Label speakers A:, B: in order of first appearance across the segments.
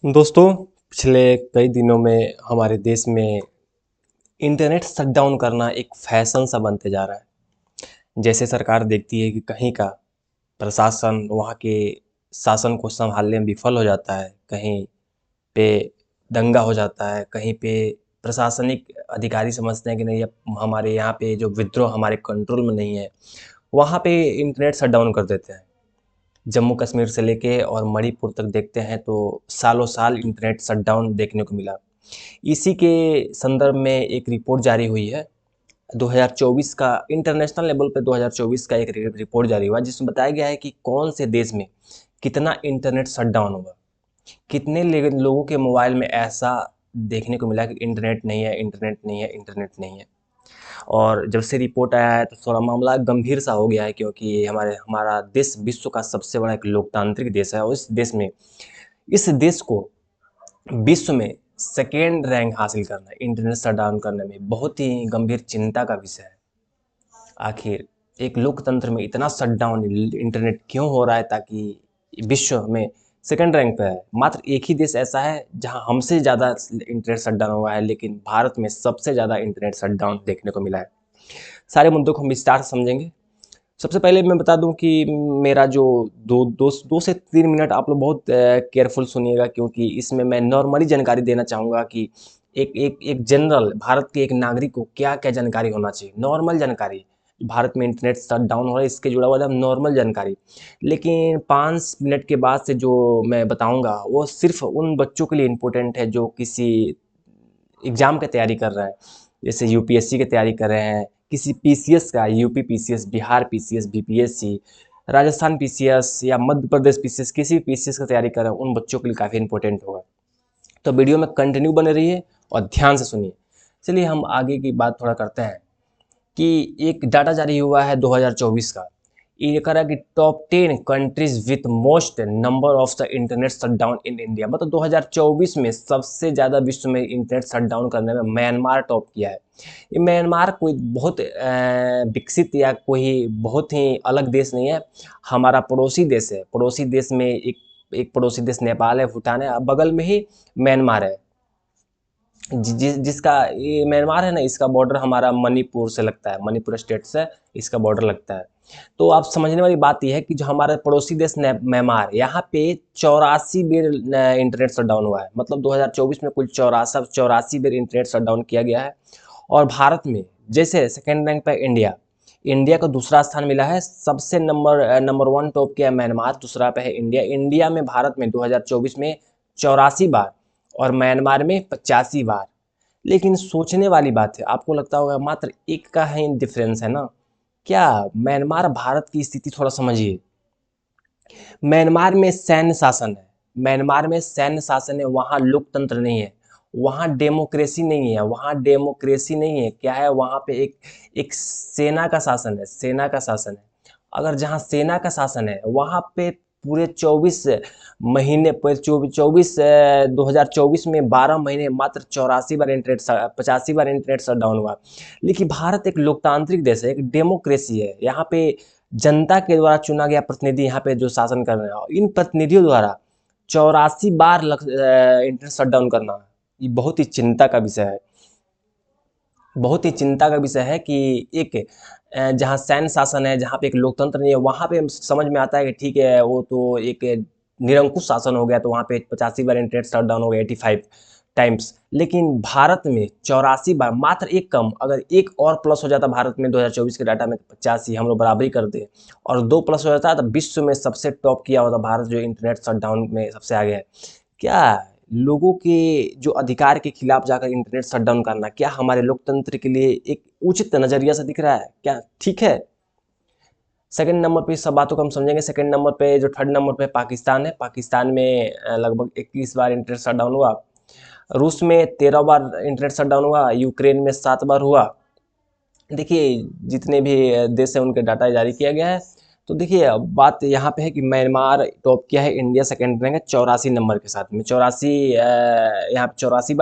A: दोस्तों, पिछले कई दिनों में हमारे देश में इंटरनेट शटडाउन करना एक फैशन सा बनते जा रहा है। जैसे सरकार देखती है कि कहीं का प्रशासन वहाँ के शासन को संभालने में विफल हो जाता है, कहीं पे दंगा हो जाता है, कहीं पे प्रशासनिक अधिकारी समझते हैं कि नहीं, अब हमारे यहाँ पे जो विद्रोह हमारे कंट्रोल में नहीं है, वहाँ पे इंटरनेट शटडाउन कर देते हैं। जम्मू कश्मीर से लेके और मणिपुर तक देखते हैं तो सालों साल इंटरनेट शटडाउन देखने को मिला। इसी के संदर्भ में एक रिपोर्ट जारी हुई है 2024 का, इंटरनेशनल लेवल पे 2024 का एक रिपोर्ट जारी हुआ जिसमें बताया गया है कि कौन से देश में कितना इंटरनेट शटडाउन हुआ, कितने लोगों के मोबाइल में ऐसा देखने को मिला कि इंटरनेट नहीं है, इंटरनेट नहीं है, इंटरनेट नहीं है। और जब से रिपोर्ट आया है तो थोड़ा मामला गंभीर सा हो गया है, क्योंकि हमारा देश विश्व का सबसे बड़ा एक लोकतांत्रिक देश है और इस देश को विश्व में सेकेंड रैंक हासिल करना इंटरनेट शटडाउन करने में बहुत ही गंभीर चिंता का विषय है। आखिर एक लोकतंत्र में इतना शटडाउन इंटरनेट क्यों हो रहा है, ताकि विश्व में सेकंड रैंक पे है। मात्र एक ही देश ऐसा है जहां हमसे ज़्यादा इंटरनेट शटडाउन हुआ है, लेकिन भारत में सबसे ज़्यादा इंटरनेट शटडाउन देखने को मिला है। सारे मुद्दों को हम विस्तार से समझेंगे। सबसे पहले मैं बता दूं कि मेरा जो दो से 3 मिनट आप लोग बहुत केयरफुल सुनिएगा, क्योंकि इसमें मैं नॉर्मली जानकारी देना चाहूँगा कि एक जनरल भारत के एक नागरिक को क्या क्या जानकारी होना चाहिए। नॉर्मल जानकारी, भारत में इंटरनेट शट डाउन हो रहा है इसके जुड़ा हुआ नॉर्मल जानकारी। लेकिन 5 मिनट के बाद से जो मैं बताऊंगा वो सिर्फ उन बच्चों के लिए इम्पोर्टेंट है जो किसी एग्ज़ाम की तैयारी कर रहे हैं, जैसे यूपीएससी की तैयारी कर रहे हैं, किसी पीसीएस का, UP PCS, Bihar PCS, BPSC, Rajasthan PCS या मध्य प्रदेश पीसीएस, किसी भी पीसीएस की तैयारी कर रहे हैं उन बच्चों के लिए काफ़ी इंपॉर्टेंट होगा। तो वीडियो में कंटिन्यू बने रहिए और ध्यान से सुनिए। चलिए हम आगे की बात थोड़ा करते हैं कि एक डाटा जारी हुआ है 2024 का। ये कह रहा है कि top 10 countries with most number of the internet shutdown in India. मतलब 2024 में सबसे ज़्यादा विश्व में इंटरनेट शटडाउन करने में म्यांमार टॉप किया है। ये म्यांमार कोई बहुत विकसित या कोई बहुत ही अलग देश नहीं है, हमारा पड़ोसी देश है। पड़ोसी देश में एक पड़ोसी देश नेपाल है, भूटान है, बगल में ही म्यांमार है। जिसका ये म्यांमार है ना, इसका बॉर्डर हमारा मणिपुर से लगता है, मणिपुर स्टेट से इसका बॉर्डर लगता है। तो आप समझने वाली बात यह है कि जो हमारा पड़ोसी देश म्यांमार, यहाँ पे 84 बेर इंटरनेट शटडाउन हुआ है। मतलब 2024 में कुल 84 बेर इंटरनेट शटडाउन किया गया है। और भारत में जैसे सेकेंड रैंक पे इंडिया, इंडिया को दूसरा स्थान मिला है। सबसे नंबर 1 टॉप किया है म्यांमार, दूसरा पे है इंडिया। इंडिया में भारत में 2024 में 84 बार और म्यांमार में 85 बार। लेकिन सोचने वाली बात है, आपको लगता होगा मात्र एक का ही डिफरेंस है ना। क्या म्यांमार भारत की स्थिति थोड़ा समझिए। म्यांमार में सैन्य शासन है, म्यांमार में सैन्य शासन है, वहाँ लोकतंत्र नहीं है, वहाँ डेमोक्रेसी नहीं है, वहाँ डेमोक्रेसी नहीं है। क्या है वहाँ पे एक सेना का शासन है, सेना का शासन है। अगर जहाँ सेना का शासन है वहाँ पे पूरे 24 महीने पर 2024 में 12 महीने मात्र 84 बार इंटरनेट 85 बार इंटरनेट शटडाउन हुआ। लेकिन भारत एक लोकतांत्रिक देश है, एक डेमोक्रेसी है। यहाँ पे जनता के द्वारा चुना गया प्रतिनिधि यहाँ पे जो शासन कर रहे हैं, इन प्रतिनिधियों द्वारा 84 बार इंटरनेट शटडाउन करना, ये बहुत ही चिंता का विषय है। बहुत ही चिंता का विषय है कि एक जहाँ सैन्य शासन है, जहाँ पे एक लोकतंत्र नहीं है, वहाँ पे समझ में आता है कि ठीक है वो तो एक निरंकुश शासन हो गया, तो वहाँ पे 85 बार इंटरनेट शटडाउन हो गया, 85 टाइम्स। लेकिन भारत में 84 बार, मात्र एक कम, अगर एक और प्लस हो जाता भारत में 2024 के डाटा में 85, हम लोग बराबरी करते और 2 प्लस हो जाता तो विश्व में सबसे टॉप किया होता भारत, जो इंटरनेट शटडाउन में सबसे आगे है। क्या लोगों के जो अधिकार के खिलाफ जाकर इंटरनेट शटडाउन करना, क्या हमारे लोकतंत्र के लिए एक उचित नज़रिया से दिख रहा है? क्या ठीक है? सेकंड नंबर पे इस सब बातों को हम समझेंगे। सेकंड नंबर पे, जो थर्ड नंबर पे पाकिस्तान है, पाकिस्तान में लगभग 21 बार इंटरनेट शटडाउन हुआ। रूस में 13 बार इंटरनेट शटडाउन हुआ। यूक्रेन में 7 बार हुआ। देखिए जितने भी देश हैं उनके डाटा जारी किया गया है। तो देखिए बात यहाँ पे है कि म्यांमार टॉप किया है, इंडिया सेकंड रैंक है 84 नंबर के साथ में। 84 यहाँ पे 84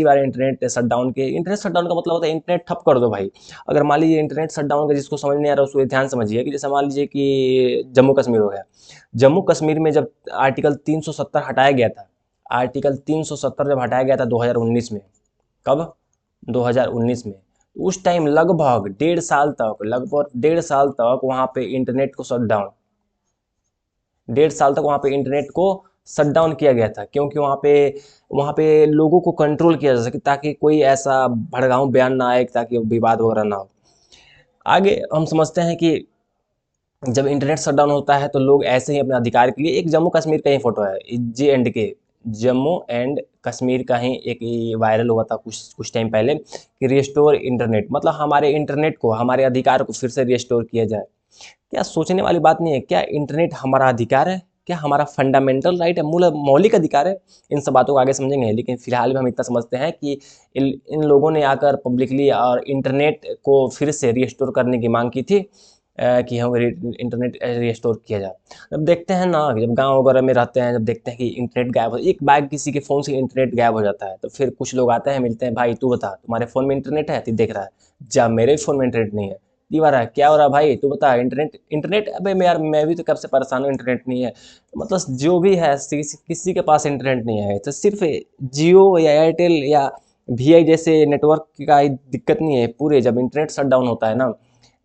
A: बार इंटरनेट शटडाउन के। इंटरनेट शटडाउन का मतलब होता है इंटरनेट ठप कर दो भाई। अगर मान लीजिए इंटरनेट शटडाउन का जिसको समझ नहीं आ रहा उसको ध्यान समझिए कि जैसे मान लीजिए कि जम्मू कश्मीर हो गया। जम्मू कश्मीर में जब आर्टिकल 370 हटाया गया था, आर्टिकल 370 जब हटाया गया था 2019 में। कब? 2019 में। उस टाइम लगभग 1.5 साल तक वहाँ पे इंटरनेट को शट डाउन 1.5 साल तक वहाँ पे इंटरनेट को शट डाउन किया गया था, क्योंकि वहाँ पे लोगों को कंट्रोल किया जा सके, ताकि कोई ऐसा भड़काऊ बयान ना आए, ताकि विवाद वगैरह ना हो। आगे हम समझते हैं कि जब इंटरनेट शट डाउन होता है तो लोग ऐसे ही अपने अधिकार के लिए, एक जम्मू कश्मीर का ही फोटो है, JNK, जम्मू एंड कश्मीर का ही एक वायरल हुआ था कुछ कुछ टाइम पहले कि रिस्टोर इंटरनेट, मतलब हमारे इंटरनेट को, हमारे अधिकार को फिर से रिस्टोर किया जाए। क्या सोचने वाली बात नहीं है? क्या इंटरनेट हमारा अधिकार है? क्या हमारा फंडामेंटल राइट है, मूल मौलिक अधिकार है? इन सब बातों को आगे समझेंगे, लेकिन फिलहाल में हम इतना समझते हैं कि इन लोगों ने आकर पब्लिकली और इंटरनेट को फिर से रिस्टोर करने की मांग की थी, कि हम इंटरनेट रिस्टोर किया जाए। जब देखते हैं ना, जब गांव वगैरह में रहते हैं, जब देखते हैं कि इंटरनेट गायब हो, एक बार किसी के फ़ोन से इंटरनेट गायब हो जाता है, तो फिर कुछ लोग आते हैं, मिलते हैं, भाई तू बता तुम्हारे फ़ोन में इंटरनेट है? तू देख रहा है, जा मेरे फ़ोन में इंटरनेट नहीं है। दीवारा क्या हो रहा भाई, तू बता, इंटरनेट इंटरनेट अबे मैं यार, मैं भी तो कब से परेशान हूँ, इंटरनेट नहीं है। मतलब जो भी है, किसी के पास इंटरनेट नहीं है, तो सिर्फ जियो या एयरटेल या VI जैसे नेटवर्क का ही दिक्कत नहीं है। पूरे जब इंटरनेट शट डाउन होता है ना,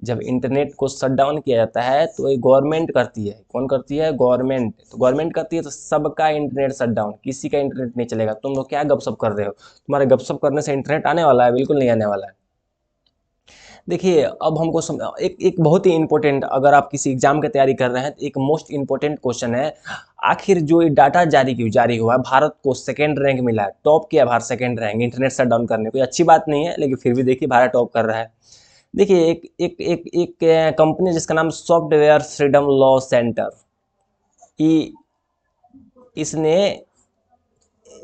A: जब इंटरनेट को शट डाउन किया जाता है तो ये गवर्नमेंट करती है। कौन करती है? गवर्नमेंट। तो गवर्नमेंट करती है तो सबका इंटरनेट शट डाउन, किसी का इंटरनेट नहीं चलेगा। तुम लोग क्या गपशप कर रहे हो? तुम्हारे गपशप करने से इंटरनेट आने वाला है? बिल्कुल नहीं आने वाला है। देखिए, अब हमको एक बहुत ही इंपॉर्टेंट, अगर आप किसी एग्जाम की तैयारी कर रहे हैं तो एक मोस्ट इंपॉर्टेंट क्वेश्चन है, आखिर जो ये डाटा जारी हुआ है, भारत को सेकेंड रैंक मिला है, टॉप किया Bharat, second rank internet shut down करने। कोई अच्छी बात नहीं है, लेकिन फिर भी देखिए भारत टॉप कर रहा है। देखिए, एक कंपनी जिसका नाम सॉफ्टवेयर फ्रीडम लॉ सेंटर, इसने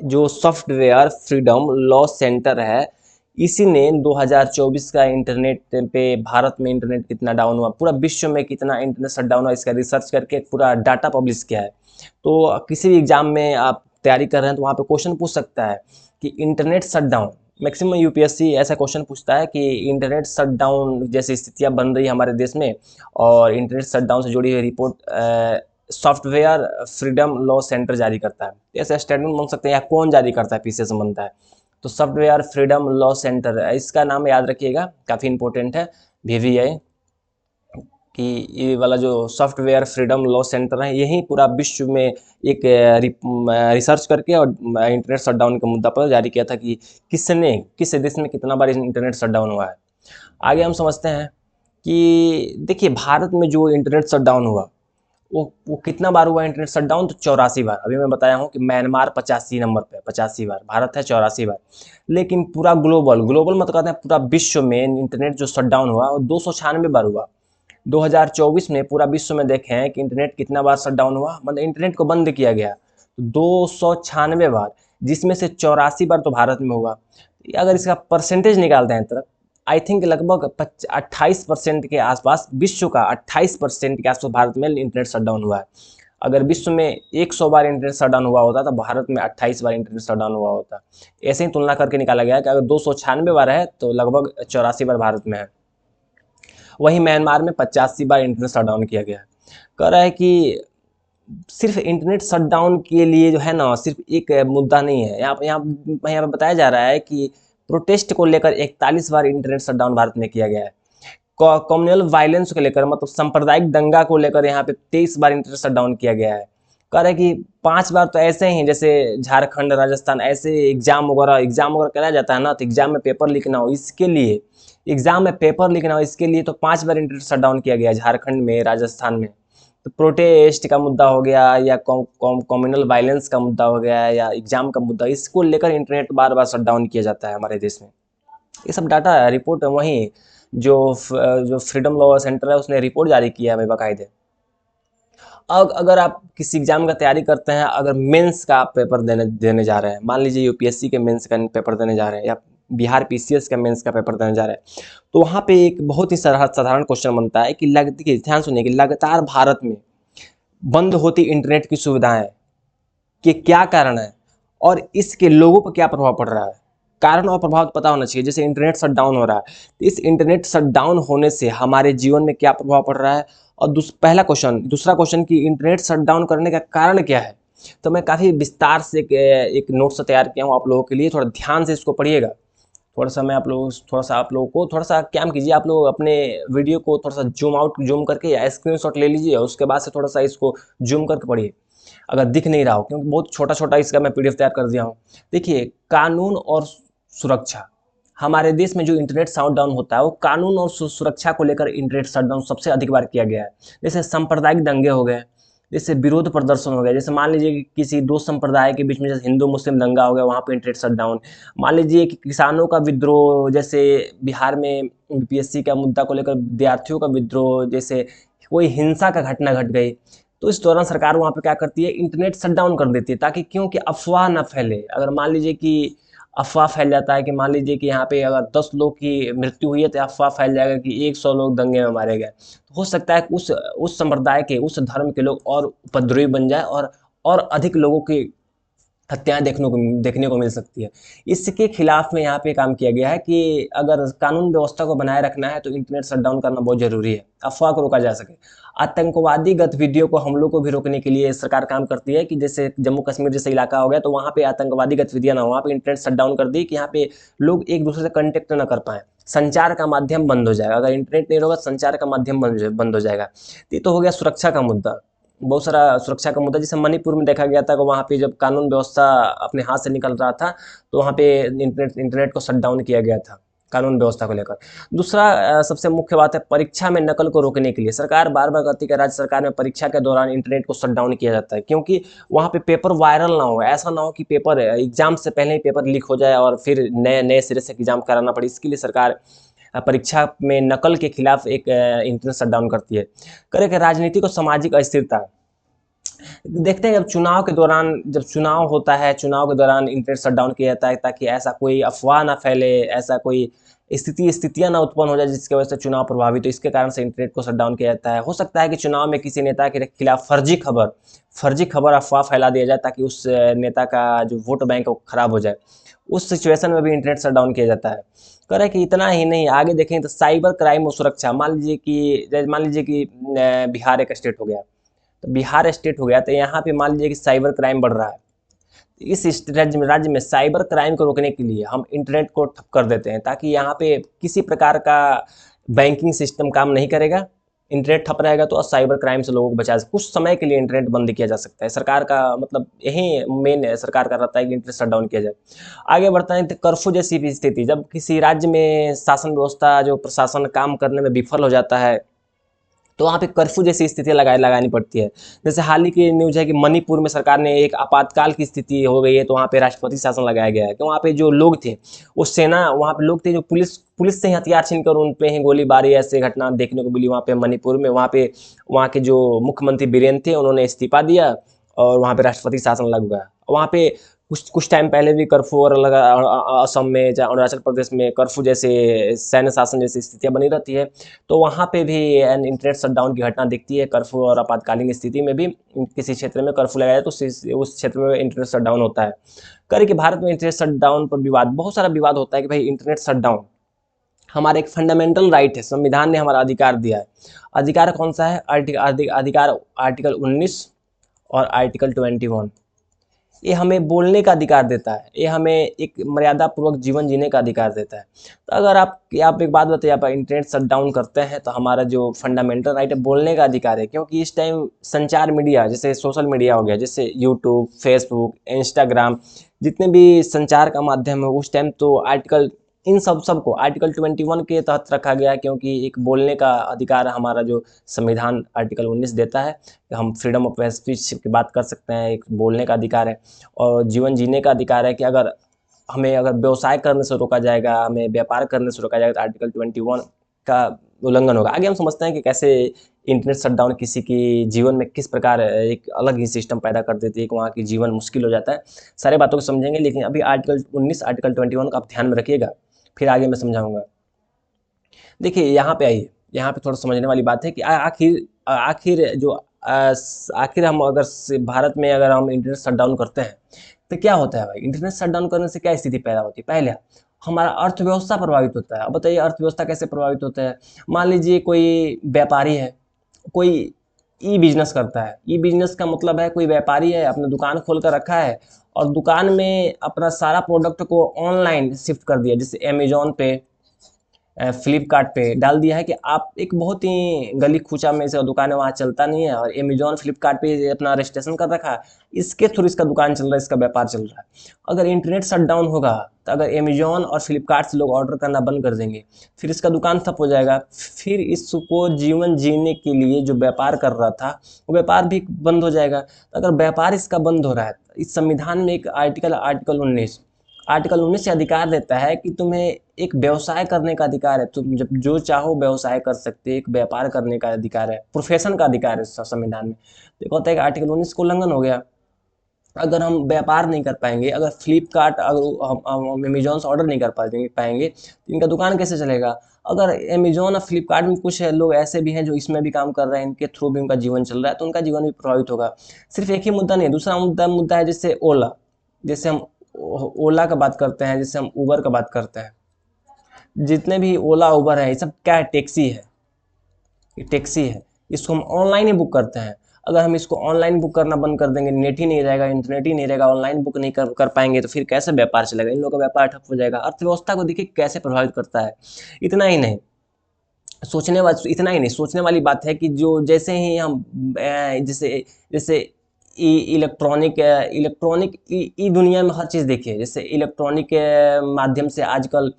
A: जो सॉफ्टवेयर फ्रीडम लॉ सेंटर है, इसी ने 2024 का इंटरनेट पे, भारत में इंटरनेट कितना डाउन हुआ, पूरा विश्व में कितना इंटरनेट शट डाउन हुआ, इसका रिसर्च करके एक पूरा डाटा पब्लिश किया है। तो किसी भी एग्जाम में आप तैयारी कर रहे हैं तो वहाँ पे क्वेश्चन पूछ सकता है कि internet shut down, maximum UPSC ऐसा क्वेश्चन पूछता है कि इंटरनेट शट डाउन जैसी स्थितियाँ बन रही है हमारे देश में, और इंटरनेट शट डाउन से जुड़ी हुई report software freedom law centre जारी करता है। ऐसा स्टेटमेंट बन सकते हैं, या कौन जारी करता है, पीछे से बनता है। तो सॉफ्टवेयर फ्रीडम लॉ सेंटर, इसका नाम याद रखिएगा, काफ़ी इंपॉर्टेंट है, VVI, कि ये वाला जो सॉफ्टवेयर फ्रीडम लॉ सेंटर है, यही पूरा विश्व में एक रिसर्च करके और इंटरनेट शटडाउन के मुद्दा पर जारी किया था कि किस देश में कितना बार इंटरनेट शटडाउन हुआ है। आगे हम समझते हैं कि देखिए, भारत में जो इंटरनेट शटडाउन हुआ, वो कितना बार हुआ इंटरनेट शटडाउन? तो 84 बार। अभी मैं बताया हूँ कि म्यांमार 85 नंबर पे, 85 बार, भारत है 84 बार। लेकिन पूरा ग्लोबल मतलब कहते हैं पूरा विश्व में इंटरनेट जो शटडाउन हुआ वो 296 बार हुआ। 2024 में पूरा विश्व में देखें कि इंटरनेट कितना बार शटडाउन हुआ, मतलब इंटरनेट को बंद किया गया, 296 बार, जिसमें से 84 बार तो भारत में हुआ। अगर इसका परसेंटेज निकालते हैं तरफ, आई थिंक लगभग 28% के आसपास, विश्व का 28% के आसपास भारत में इंटरनेट शटडाउन हुआ है। अगर विश्व में 100 बार इंटरनेट शटडाउन हुआ होता तो भारत में 28 बार इंटरनेट शटडाउन हुआ होता। ऐसे ही तुलना करके निकाला गया है कि अगर 296 बार है तो लगभग 84 बार भारत में है। वहीं म्यांमार में 85 बार इंटरनेट शटडाउन किया गया है। कह रहा है कि सिर्फ इंटरनेट शटडाउन के लिए जो है ना, सिर्फ एक मुद्दा नहीं है, यहाँ पे बताया जा रहा है कि प्रोटेस्ट को लेकर 41 बार इंटरनेट शटडाउन भारत में किया गया है। कम्युनल वायलेंस को लेकर, मतलब सांप्रदायिक दंगा को लेकर यहाँ पे 23 बार इंटरनेट शटडाउन किया गया है। कह रहे कि 5 बार तो ऐसे ही, जैसे झारखंड, राजस्थान, ऐसे एग्जाम वगैरह कराया जाता है ना, तो एग्जाम में पेपर लिखना हो, इसके लिए इसके लिए तो 5 बार इंटरनेट शटडाउन किया गया झारखंड में, राजस्थान में। तो प्रोटेस्ट का मुद्दा हो गया, या कम्युनल वायलेंस का मुद्दा हो गया, या एग्जाम का मुद्दा, इसको लेकर इंटरनेट बार बार शटडाउन किया जाता है हमारे देश में। ये सब डाटा रिपोर्ट वहीं जो फ्रीडम लॉ सेंटर है उसने रिपोर्ट जारी किया है बाकायदे। अब अगर आप किसी एग्जाम का तैयारी करते हैं, अगर मेंस का आप पेपर देने जा रहे हैं, मान लीजिए यूपीएससी के मेंस का पेपर देने जा रहे हैं, या बिहार PCS का मेंस का पेपर देने जा रहे हैं, तो वहाँ पे एक बहुत ही साधारण क्वेश्चन बनता है कि देखिए, ध्यान सुनिए, कि लगातार भारत में बंद होती इंटरनेट की सुविधाएं के क्या कारण है, और इसके लोगों पर क्या प्रभाव पड़ रहा है। कारण और प्रभाव पता होना चाहिए। जैसे इंटरनेट शट डाउन हो रहा है, तो इस इंटरनेट शट डाउन होने से हमारे जीवन में क्या प्रभाव पड़ रहा है, और दूसरा क्वेश्चन कि इंटरनेट शट डाउन करने का कारण क्या है। तो मैं काफ़ी विस्तार से एक नोट्स तैयार किया हूँ आप लोगों के लिए, थोड़ा ध्यान से इसको पढ़िएगा। थोड़ा सा आप लोगों को थोड़ा सा क्या कीजिए, आप लोग अपने वीडियो को थोड़ा सा जूम करके या स्क्रीनशॉट ले लीजिए, और उसके बाद से थोड़ा सा इसको जूम करके पढ़िए अगर दिख नहीं रहा हो, क्योंकि बहुत छोटा छोटा इसका मैं पीडीएफ तैयार कर दिया हूँ। देखिए, कानून और सुरक्षा, हमारे देश में जो इंटरनेट शटडाउन होता है वो कानून और सुरक्षा को लेकर इंटरनेट शटडाउन सबसे अधिक बार किया गया है। जैसे सांप्रदायिक दंगे हो गए, जैसे विरोध प्रदर्शन हो गया, जैसे मान लीजिए कि किसी दो संप्रदाय के बीच में जैसे हिंदू मुस्लिम दंगा हो गया, वहाँ पे इंटरनेट शटडाउन। मान लीजिए कि किसानों का विद्रोह, जैसे बिहार में बीपीएससी का मुद्दा को लेकर विद्यार्थियों का विद्रोह, जैसे कोई हिंसा का घटना घट गई, तो इस दौरान सरकार वहाँ पे क्या करती है, इंटरनेट शटडाउन कर देती है, ताकि क्योंकि अफवाह ना फैले। अगर मान लीजिए कि अफवाह फैल जाता है कि मान लीजिए कि यहाँ पे अगर 10 लोग की मृत्यु हुई है, तो अफवाह फैल जाएगा कि 100 लोग दंगे में मारे गए। तो हो सकता है कि उस संप्रदाय के, उस धर्म के लोग और उपद्रवी बन जाए, और अधिक लोगों की हत्याएं देखने को मिल सकती है। इसके खिलाफ में यहाँ पे काम किया गया है कि अगर कानून व्यवस्था को बनाए रखना है तो इंटरनेट शटडाउन करना बहुत जरूरी है, अफवाह को रोका जा सके। आतंकवादी गतिविधियों को, हमलों को भी रोकने के लिए सरकार काम करती है कि जैसे जम्मू कश्मीर जैसे इलाका हो गया, तो वहाँ पे आतंकवादी गतिविधियां ना हो, वहाँ पे इंटरनेट शटडाउन कर दी कि यहाँ पे लोग एक दूसरे से कंटेक्ट ना कर पाए, संचार का माध्यम बंद हो जाएगा। अगर इंटरनेट नहीं होगा, संचार का माध्यम बंद हो जाएगा। तो ये तो हो गया सुरक्षा का मुद्दा, बहुत सारा सुरक्षा का मुद्दा। जैसे मणिपुर में देखा गया था कि वहाँ पे जब कानून व्यवस्था अपने हाथ से निकल रहा था, तो वहाँ पे इंटरनेट को शट डाउन किया गया था कानून व्यवस्था को लेकर। दूसरा सबसे मुख्य बात है, परीक्षा में नकल को रोकने के लिए सरकार बार बार कहती है, राज्य सरकार में परीक्षा के दौरान इंटरनेट को शट डाउन किया जाता है, क्योंकि वहाँ पे पेपर वायरल ना हो। ऐसा ना हो कि पेपर एग्जाम से पहले ही पेपर लीक हो जाए और फिर नए नए सिरे से एग्जाम कराना पड़े। इसके लिए सरकार परीक्षा में नकल के खिलाफ एक इंटरनेट शटडाउन करती है। करे कि राजनीतिक और सामाजिक अस्थिरता, देखते हैं जब चुनाव होता है, चुनाव के दौरान इंटरनेट शटडाउन किया जाता है, ताकि ऐसा कोई अफवाह ना फैले, ऐसा कोई स्थितियां ना उत्पन्न हो जाए जिसकी वजह से चुनाव प्रभावित हो। इसके कारण से इंटरनेट को शटडाउन किया जाता है। हो सकता है कि चुनाव में किसी नेता के खिलाफ फर्जी खबर अफवाह फैला दिया जाए, ताकि उस नेता का जो वोट बैंक है वो खराब हो जाए। उस सिचुएशन में भी इंटरनेट शटडाउन किया जाता है। कह रहे कि इतना ही नहीं, आगे देखें तो साइबर क्राइम और सुरक्षा, मान लीजिए कि बिहार एक स्टेट हो गया, तो बिहार स्टेट हो गया, तो यहाँ पे मान लीजिए कि साइबर क्राइम बढ़ रहा है। इस राज्य में साइबर क्राइम को रोकने के लिए हम इंटरनेट को ठप कर देते हैं, ताकि यहाँ पे किसी प्रकार का बैंकिंग सिस्टम काम नहीं करेगा। इंटरनेट ठप रहेगा तो साइबर क्राइम से लोगों को बचा, कुछ समय के लिए इंटरनेट बंद किया जा सकता है। सरकार का मतलब यही मेन है, सरकार का रहता है कि इंटरनेट शटडाउन किया जाए। आगे बढ़ता है, तो कर्फ्यू जैसी भी स्थिति, जब किसी राज्य में शासन व्यवस्था, जो प्रशासन काम करने में विफल हो जाता है, तो वहाँ पे कर्फ्यू जैसी स्थितियाँ लगानी पड़ती है। जैसे हाल ही की न्यूज़ है कि मणिपुर में सरकार ने एक आपातकाल की स्थिति हो गई है, तो वहाँ पे राष्ट्रपति शासन लगाया गया है कि वहाँ पे जो लोग थे, वो सेना, वहाँ पे लोग थे जो पुलिस से ही हथियार छीनकर उन पे ही गोलीबारी, ऐसे घटना देखने को मिली वहाँ पे मणिपुर में। वहाँ के जो मुख्यमंत्री बीरेन थे, उन्होंने इस्तीफा दिया और वहाँ पे राष्ट्रपति शासन लागू हुआ। वहाँ पे कुछ टाइम पहले भी कर्फ्यू और लगा, असम में, चाहे अरुणाचल प्रदेश में कर्फ्यू जैसे, सैन्य शासन जैसी स्थितियाँ बनी रहती है। तो वहाँ पे भी इंटरनेट शटडाउन की घटना दिखती है। कर्फ्यू और आपातकालीन स्थिति में भी किसी क्षेत्र में कर्फ्यू लगाया जाए तो उस क्षेत्र में इंटरनेट शटडाउन होता है। करे कि भारत में इंटरनेट शटडाउन पर बहुत सारा विवाद होता है कि भाई इंटरनेट शटडाउन हमारा एक फंडामेंटल राइट है, संविधान ने हमारा अधिकार दिया है। अधिकार कौन सा है? अधिकार आर्टिकल 19 और आर्टिकल 21। ये हमें बोलने का अधिकार देता है, ये हमें एक मर्यादा पूर्वक जीवन जीने का अधिकार देता है। तो अगर आप एक बात बताइए, आप इंटरनेट शट डाउन करते हैं तो हमारा जो फंडामेंटल राइट है बोलने का अधिकार है, क्योंकि इस टाइम संचार मीडिया, जैसे सोशल मीडिया हो गया, जैसे यूट्यूब, फेसबुक, इंस्टाग्राम, जितने भी संचार का माध्यम है, उस टाइम तो इन सबको आर्टिकल 21 के तहत रखा गया है, क्योंकि एक बोलने का अधिकार हमारा जो संविधान आर्टिकल 19 देता है, हम फ्रीडम ऑफ स्पीच की बात कर सकते हैं, एक बोलने का अधिकार है। और जीवन जीने का अधिकार है कि अगर व्यवसाय करने से रोका जाएगा, हमें व्यापार करने से रोका जाएगा, तो आर्टिकल 21 का उल्लंघन होगा। आगे हम समझते हैं कि कैसे इंटरनेट शटडाउन किसी की जीवन में किस प्रकार एक अलग ही सिस्टम पैदा कर देती है कि वहाँ की जीवन मुश्किल हो जाता है। सारे बातों को समझेंगे, लेकिन अभी आर्टिकल 19, आर्टिकल 21 का आप ध्यान में रखिएगा, फिर आगे मैं समझाऊंगा। देखिए यहाँ पे आइए, यहाँ पे थोड़ा समझने वाली बात है कि आखिर हम अगर भारत में अगर हम इंटरनेट शटडाउन करते हैं तो क्या होता है भाई? इंटरनेट शटडाउन करने से क्या स्थिति पैदा होती है? पहले हमारा अर्थव्यवस्था प्रभावित होता है। अब बताइए अर्थव्यवस्था कैसे प्रभावित होता है? मान लीजिए कोई व्यापारी है, कोई ई बिजनेस करता है। ई बिजनेस का मतलब है कोई व्यापारी है, अपना दुकान खोल कर रखा है और दुकान में अपना सारा प्रोडक्ट को ऑनलाइन शिफ्ट कर दिया, जैसे अमेजोन पे, फ्लिपकार्ट पे डाल दिया है कि आप एक बहुत ही गली कूचा में से दुकान है, वहाँ चलता नहीं है, और अमेजोन फ्लिपकार्ट पे अपना रजिस्ट्रेशन कर रखा है, इसके थ्रू इसका दुकान चल रहा है, इसका व्यापार चल रहा है। अगर इंटरनेट शट डाउन होगा तो अगर अमेजोन और फ्लिपकार्ट से लोग ऑर्डर करना बंद कर देंगे, फिर इसका दुकान ठप हो जाएगा, फिर इसको जीवन जीने के लिए जो व्यापार कर रहा था वो व्यापार भी बंद हो जाएगा। तो अगर व्यापार इसका बंद हो रहा है, इस संविधान में एक आर्टिकल 19 से अधिकार देता है कि तुम्हें एक व्यवसाय करने का अधिकार है, तुम जब जो चाहो व्यवसाय कर सकते, एक व्यापार करने का अधिकार है, प्रोफेशन का अधिकार है संविधान में। तो एक होता है कि आर्टिकल 19 को उल्लंघन हो गया। अगर हम व्यापार नहीं कर पाएंगे, अगर फ्लिपकार्ट, अगर हम अमेजोन से ऑर्डर नहीं कर पाएंगे तो इनका दुकान कैसे चलेगा। अगर अमेजोन और फ्लिपकार्ट में कुछ लोग ऐसे भी हैं जो इसमें भी काम कर रहे हैं, इनके थ्रू भी उनका जीवन चल रहा है, तो उनका जीवन भी प्रभावित होगा। सिर्फ एक ही मुद्दा नहीं, दूसरा मुद्दा है जैसे ओला, जैसे हम ओला का बात करते हैं, जैसे हम उबर का बात करते हैं। जितने भी ओला उबर है, ये सब क्या है, टैक्सी है। ये टैक्सी है, इसको हम ऑनलाइन ही बुक करते हैं। अगर हम इसको ऑनलाइन बुक करना बंद कर देंगे, नेट ही नहीं रहेगा, इंटरनेट ही नहीं रहेगा, ऑनलाइन बुक नहीं कर पाएंगे, तो फिर कैसे व्यापार चलेगा, इन लोगों का व्यापार ठप हो जाएगा। अर्थव्यवस्था को देखिए कैसे प्रभावित करता है। इतना ही नहीं, सोचने वाली बात है कि जो जैसे ही हम जैसे जैसे इलेक्ट्रॉनिक ई दुनिया में हर चीज़ देखिए, जैसे इलेक्ट्रॉनिक के माध्यम से आजकल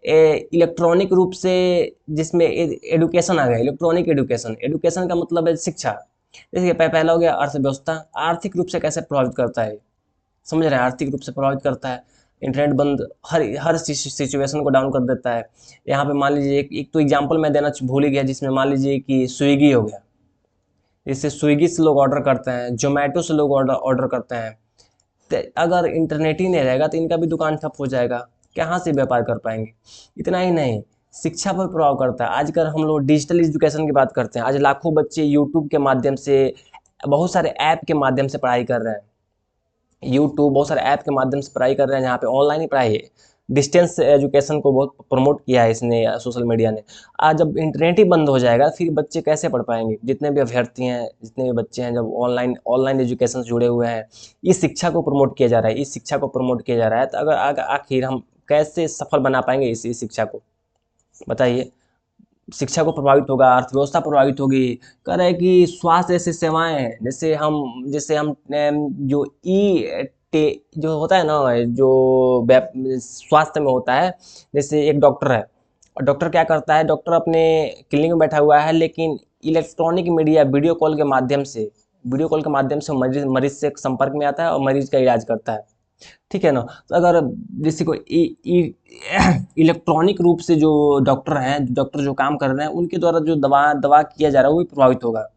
A: इलेक्ट्रॉनिक रूप से जिसमें एडुकेशन आ गया, इलेक्ट्रॉनिक एडुकेशन का मतलब है शिक्षा। जैसे पहला हो गया अर्थव्यवस्था, आर्थिक रूप से कैसे प्रभावित करता है, समझ रहे हैं, आर्थिक रूप से प्रभावित करता है। इंटरनेट बंद हर सिचुएशन को डाउन कर देता है। यहाँ पे मान लीजिए एक तो एग्जांपल मैं देना भूल ही गया, जिसमें मान लीजिए कि स्विगी हो गया, जैसे स्विगी से लोग ऑर्डर करते हैं, जोमेटो से लोग ऑर्डर करते हैं। तो अगर इंटरनेट ही नहीं रहेगा तो इनका भी दुकान ठप हो जाएगा, कहाँ से व्यापार कर पाएंगे। इतना ही नहीं, शिक्षा पर प्रभाव करता है। आजकल हम लोग डिजिटल एजुकेशन की बात करते हैं, आज लाखों बच्चे यूट्यूब के माध्यम से, बहुत सारे ऐप के माध्यम से पढ़ाई कर रहे हैं। बहुत सारे ऐप के माध्यम से पढ़ाई कर रहे हैं, जहाँ पे ऑनलाइन ही पढ़ाई है। डिस्टेंस एजुकेशन को बहुत प्रमोट किया है इसने, सोशल मीडिया ने। आज जब इंटरनेट ही बंद हो जाएगा फिर बच्चे कैसे पढ़ पाएंगे। जितने भी अभ्यर्थी हैं, जितने भी बच्चे हैं, जब ऑनलाइन एजुकेशन से जुड़े हुए हैं, इस शिक्षा को प्रमोट किया जा रहा है, तो अगर आखिर हम कैसे सफल बना पाएंगे इस शिक्षा को, बताइए। शिक्षा को प्रभावित होगा, अर्थव्यवस्था प्रभावित होगी। कह रहे हैं कि स्वास्थ्य जैसी सेवाएं हैं, जैसे हम जो जो होता है ना, जो स्वास्थ्य में होता है, जैसे एक डॉक्टर है, और डॉक्टर क्या करता है, डॉक्टर अपने क्लिनिक में बैठा हुआ है, लेकिन इलेक्ट्रॉनिक मीडिया वीडियो कॉल के माध्यम से मरीज से संपर्क में आता है और मरीज का इलाज करता है, ठीक है ना। तो अगर जैसे कोई इलेक्ट्रॉनिक रूप से जो डॉक्टर जो काम कर रहे हैं, उनके द्वारा जो दवा किया जा रहा है वो भी प्रभावित होगा।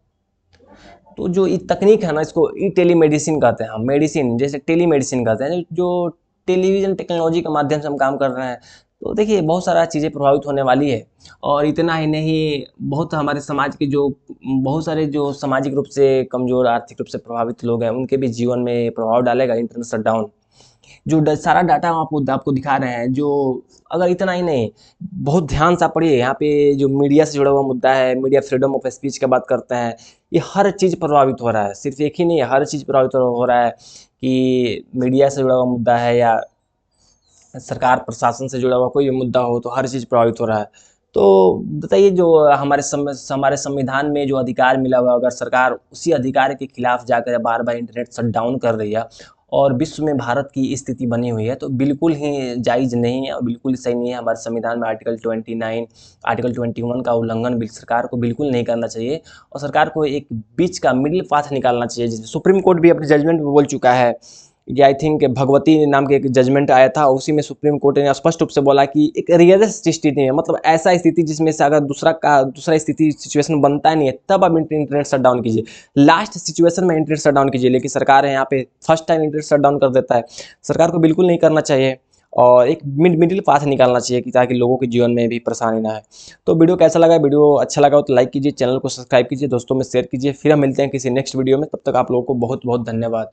A: तो जो ये तकनीक है ना, इसको ई टेलीमेडिसिन कहते हैं, हम मेडिसिन जैसे टेलीमेडिसिन कहते हैं, जो टेलीविज़न टेक्नोलॉजी के माध्यम से हम काम कर रहे हैं। तो देखिए बहुत सारा चीज़ें प्रभावित होने वाली है। और इतना ही नहीं, बहुत हमारे समाज के जो बहुत सारे जो सामाजिक रूप से कमज़ोर, आर्थिक रूप से प्रभावित लोग हैं, उनके भी जीवन में प्रभाव डालेगा इंटरनेट शटडाउन। जो सारा डाटा हम आपको दिखा रहे हैं, जो अगर इतना ही नहीं, बहुत ध्यान से आप पढ़िए, यहाँ पे जो मीडिया से जुड़ा हुआ मुद्दा है, मीडिया फ्रीडम ऑफ स्पीच की बात करते हैं, ये हर चीज़ प्रभावित हो रहा है, सिर्फ एक ही नहीं है, हर चीज़ प्रभावित हो रहा है। कि मीडिया से जुड़ा हुआ मुद्दा है या सरकार प्रशासन से जुड़ा हुआ कोई भी मुद्दा हो, तो हर चीज़ प्रभावित हो रहा है। तो बताइए, जो हमारे संविधान में जो अधिकार मिला हुआ, अगर सरकार उसी अधिकार के खिलाफ जाकर बार बार इंटरनेट शट डाउन कर रही है और विश्व में भारत की स्थिति बनी हुई है, तो बिल्कुल ही जायज़ नहीं है और बिल्कुल सही नहीं है। हमारे संविधान में आर्टिकल 29, आर्टिकल 21 का उल्लंघन सरकार को बिल्कुल नहीं करना चाहिए, और सरकार को एक बीच का मिडिल पाथ निकालना चाहिए। जिसमें सुप्रीम कोर्ट भी अपने जजमेंट में बोल चुका है, ये आई थिंक भगवती नाम के एक जजमेंट आया था, उसी में सुप्रीम कोर्ट ने स्पष्ट रूप से बोला कि एक रियलिस्टिक स्थिति है, मतलब ऐसा स्थिति जिसमें से अगर दूसरा स्थिति सिचुएशन बनता नहीं है, तब आप इंटरनेट शट डाउन कीजिए। लास्ट सिचुएशन में इंटरनेट शट डाउन कीजिए, लेकिन सरकार है यहाँ पे first time internet shut down कर देता है। सरकार को बिल्कुल नहीं करना चाहिए, और एक मिडिल पाथ निकालना चाहिए कि ताकि लोगों के जीवन में भी परेशानी ना है। तो वीडियो कैसा लगा, वीडियो अच्छा लगा हो तो लाइक कीजिए, चैनल को सब्सक्राइब कीजिए, दोस्तों में शेयर कीजिए। फिर हम मिलते हैं किसी नेक्स्ट वीडियो में, तब तक आप लोगों को बहुत बहुत धन्यवाद।